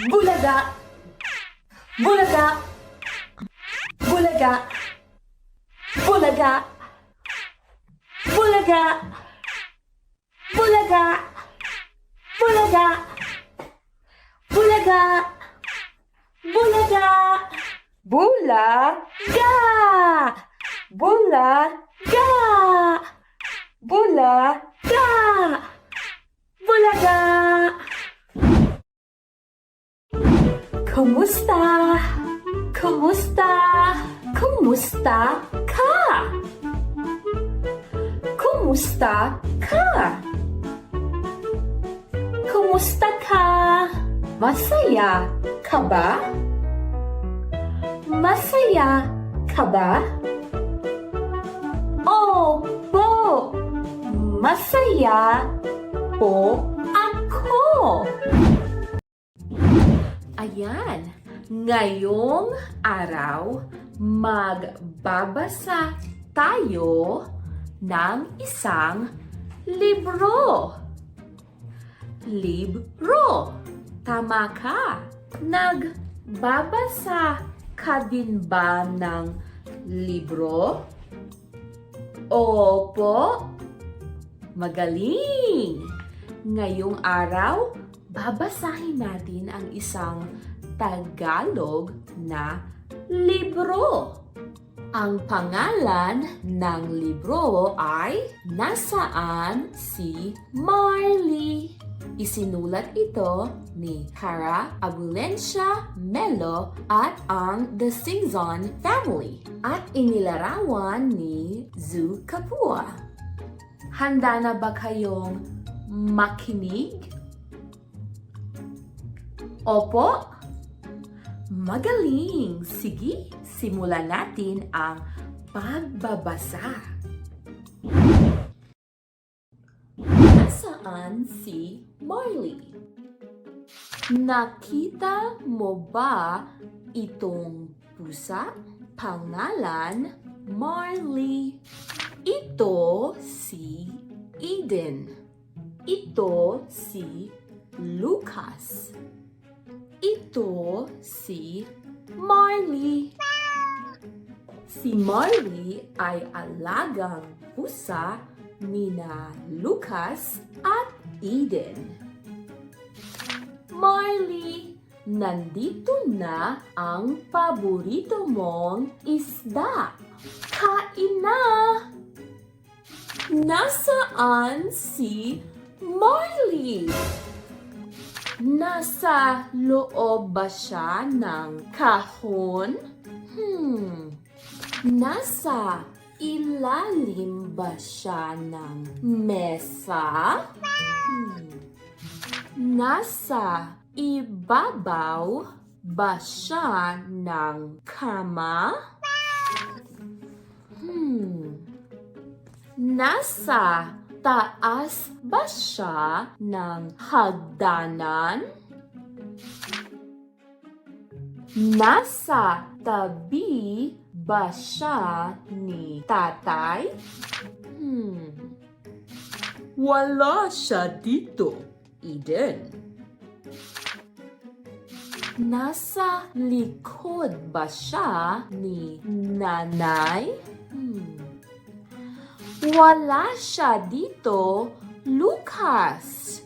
Bulaga, bulaga, bulaga, bulaga, bulaga, bulaga, bulaga, bulaga, bulaga, bulaga, bulaga, bulaga, bulaga. Kumusta? Kumusta? Kumusta ka? Kumusta ka? Kumusta ka? Masaya ka ba? Masaya ka ba? Opo, masaya po ako. Ayan, ngayong araw, magbabasa tayo ng isang libro. Libro. Tama ka. Nagbabasa ka din ba ng libro? Opo. Magaling. Ngayong araw, babasahin natin ang isang Tagalog na libro. Ang pangalan ng libro ay Nasaan si Marley? Isinulat ito ni Cara Abulencia Melo at ang The Singzon Family at inilarawan ni Zu Kapua. Handa na ba kayong makinig? Opo? Magaling! Sige, simulan natin ang pagbabasa. Nasaan si Marley? Nakita mo ba itong pusa? Pangalan, Marley. Ito si Eden. Ito si Lucas. Ito si Marley. Si Marley ay alagang pusa nina Lucas at Eden. Marley, nandito na ang paborito mong isda. Kain na! Nasaan si Marley? Nasa loob ba siya ng kahon? Nasa ilalim ba siya ng mesa? Nasa ibabaw ba siya ng kama? Nasa taas ba siya ng hagdanan? Nasa tabi ba siya ni tatay? Wala siya dito, Eden. Nasa likod ba siya ni nanay? Wala siya dito, Lucas.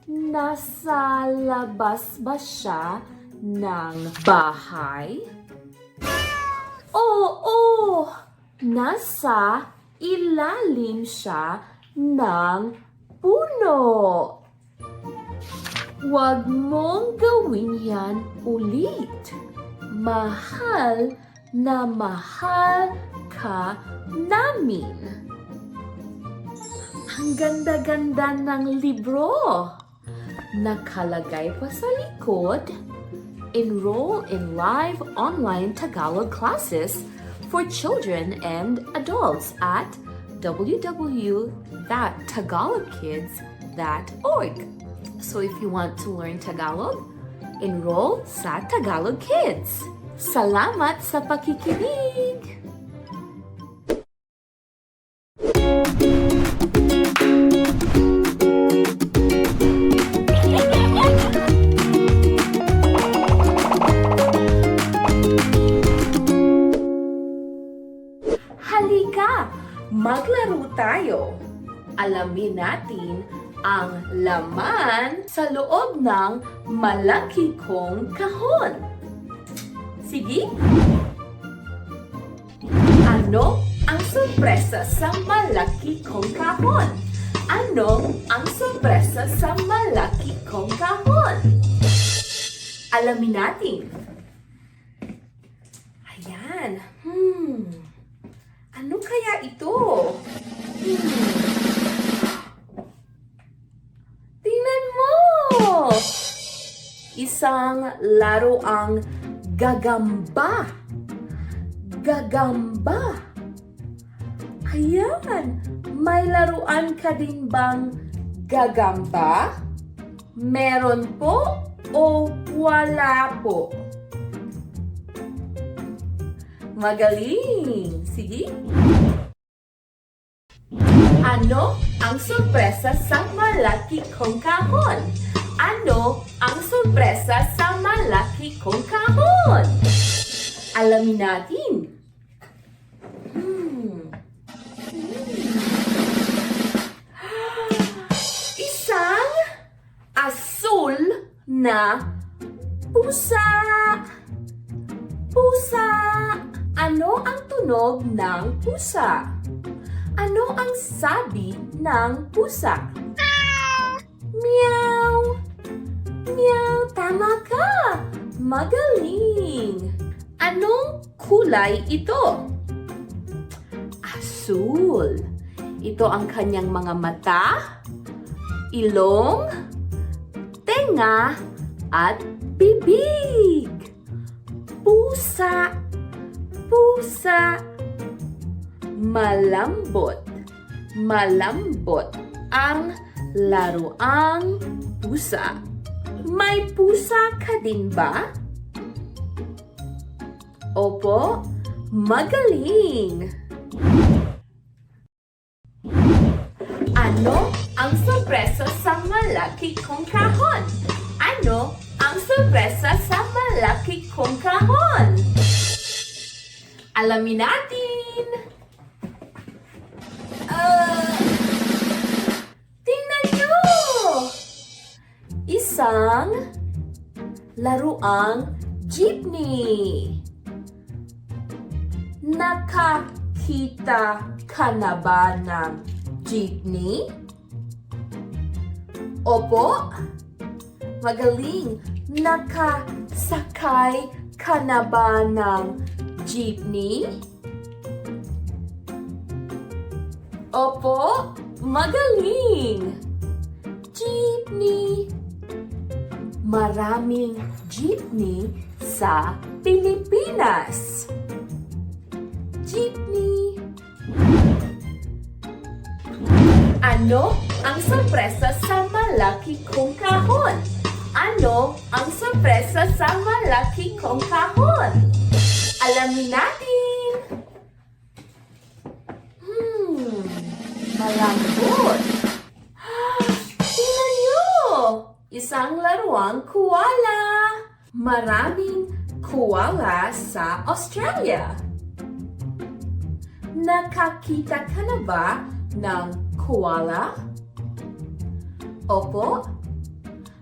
Nasa labas ba siya ng bahay? Oo, nasa ilalim siya ng puno. Huwag mong gawin yan ulit. Mahal na mahal ka namin. Ang ganda-ganda ng libro. Nakalagay pa sa likod, enroll in live online Tagalog classes for children and adults at www.tagalogkids.org. So if you want to learn Tagalog, enroll sa Tagalog Kids. Salamat sa pakikinig! Alamin natin ang laman sa loob ng malaki kong kahon. Sige? Ano ang sorpresa sa malaki kong kahon? Ano ang sorpresa sa malaki kong kahon? Alamin natin. Ayan. Ano kaya ito? Tingnan mo! Isang laruang gagamba. Gagamba. Ayan. May laruan ka din bang gagamba? Meron po o wala po? Magaling! Sige. Ano ang sorpresa sa malaki kong kahon? Ano ang sorpresa sa malaki kong kahon? Alamin natin. Isang asul na pusa. Pusa. Ano ang tunog ng pusa? Ano ang sabi ng pusa? Meow! Meow! Tama ka! Magaling! Anong kulay ito? Asul. Ito ang kanyang mga mata, ilong, tenga, at bibig. Pusa. Pusa. Malambot. Malambot ang laruang pusa. May pusa ka din ba? Opo, magaling! Ano ang sorpresa sa malaki kong kahon? Ano ang sorpresa sa malaki kong kahon? Alamin natin! Tingnan nyo! Isang laruang jeepney. Nakakita ka na ba ng jeepney? Opo, magaling. Nakasakay ka na ba ng jeepney? Opo, magaling. Jeepney. Maraming jeepney sa Pilipinas. Jeepney. Ano ang sorpresa sa malaki kong kahon? Ano ang sorpresa sa malaki kong kahon? Alamin natin. Malambot. Tingnan nyo! Isang laruang koala. Maraming koala sa Australia. Nakakita ka na ba ng koala? Opo,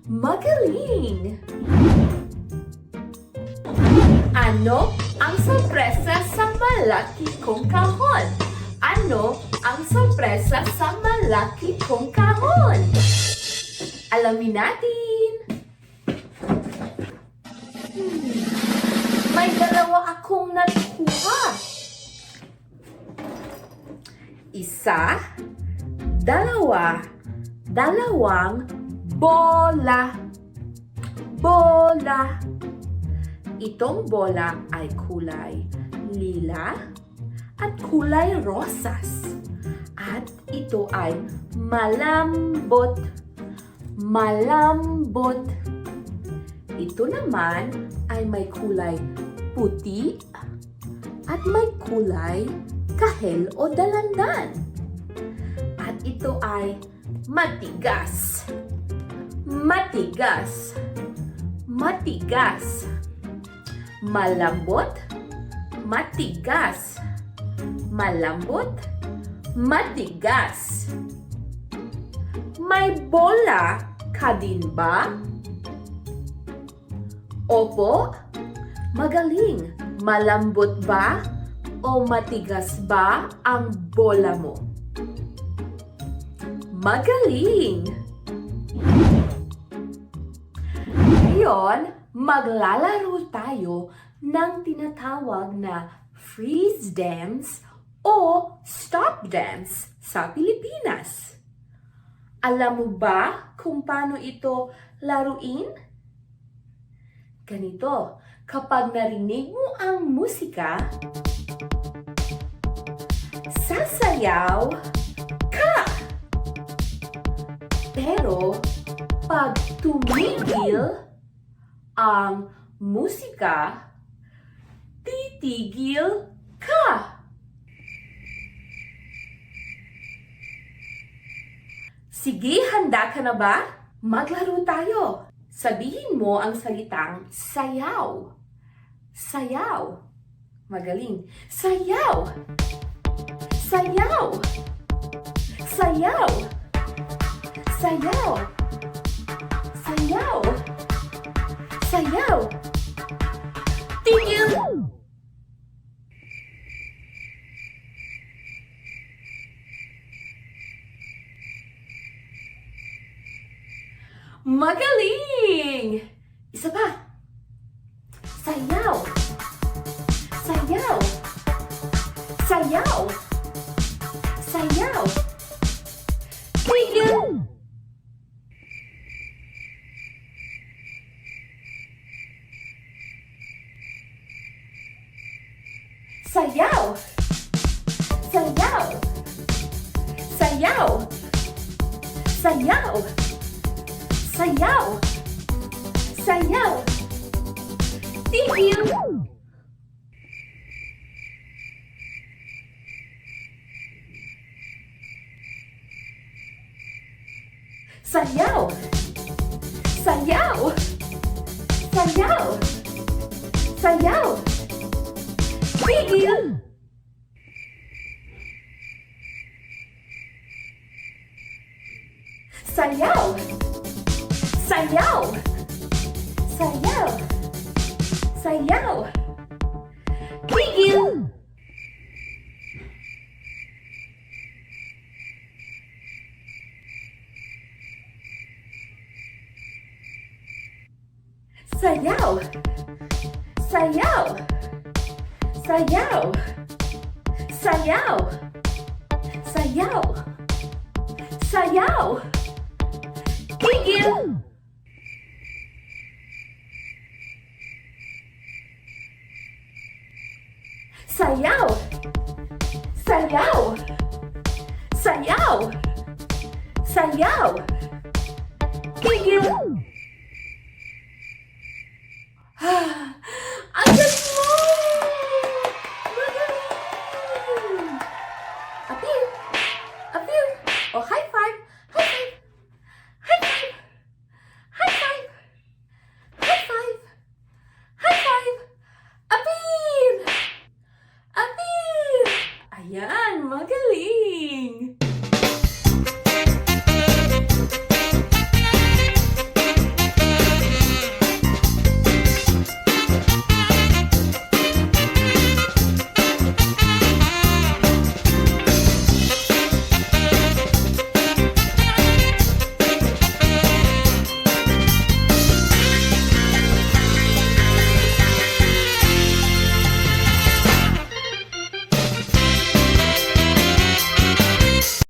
magaling! Ano ang sorpresa sa malaki kong kahon? Ano ang sorpresa sa malaki kong kahon? Alamin natin! May dalawa akong nakuha. Isa, dalawa, dalawang bola. Bola. Itong bola ay kulay lila at kulay rosas. At ito ay malambot. Malambot. Ito naman ay may kulay puti at may kulay kahel o dalandan. At ito ay matigas. Matigas. Matigas. Malambot. Matigas. Malambot. Matigas. May bola ka din ba? Opo. Magaling. Malambot ba o matigas ba ang bola mo? Magaling! Ngayon, maglalaro tayo ng tinatawag na freeze dance o stop dance sa Pilipinas. Alam mo ba kung paano ito laruin? Ganito, kapag narinig mo ang musika, sasayaw ka. Pero, pag tumigil ang musika, titigil ka. Sige, handa ka na ba? Maglaro tayo. Sabihin mo ang salitang sayaw. Sayaw. Magaling. Sayaw. Sayaw. Sayaw. Sayaw. Sayaw. Sayaw. Tigil. Magaling! Isa pa. Sayaw. Sayaw. Sayaw. Sayaw. Tigil. Sayaw. Sayaw. Sayaw. Sayaw. Sayaw. Sayaw. Tigil. Sayaw. Sayaw. Sayaw. Sayaw. Tigil. Sayaw. Sayaw. Sayaw. Sayaw. Tigil. Sayaw. Sayaw. Sayaw. Sayaw. Sayaw. Sayaw. Tigil. Sayaw. Sayaw. Sayaw. Sayaw. Tigil.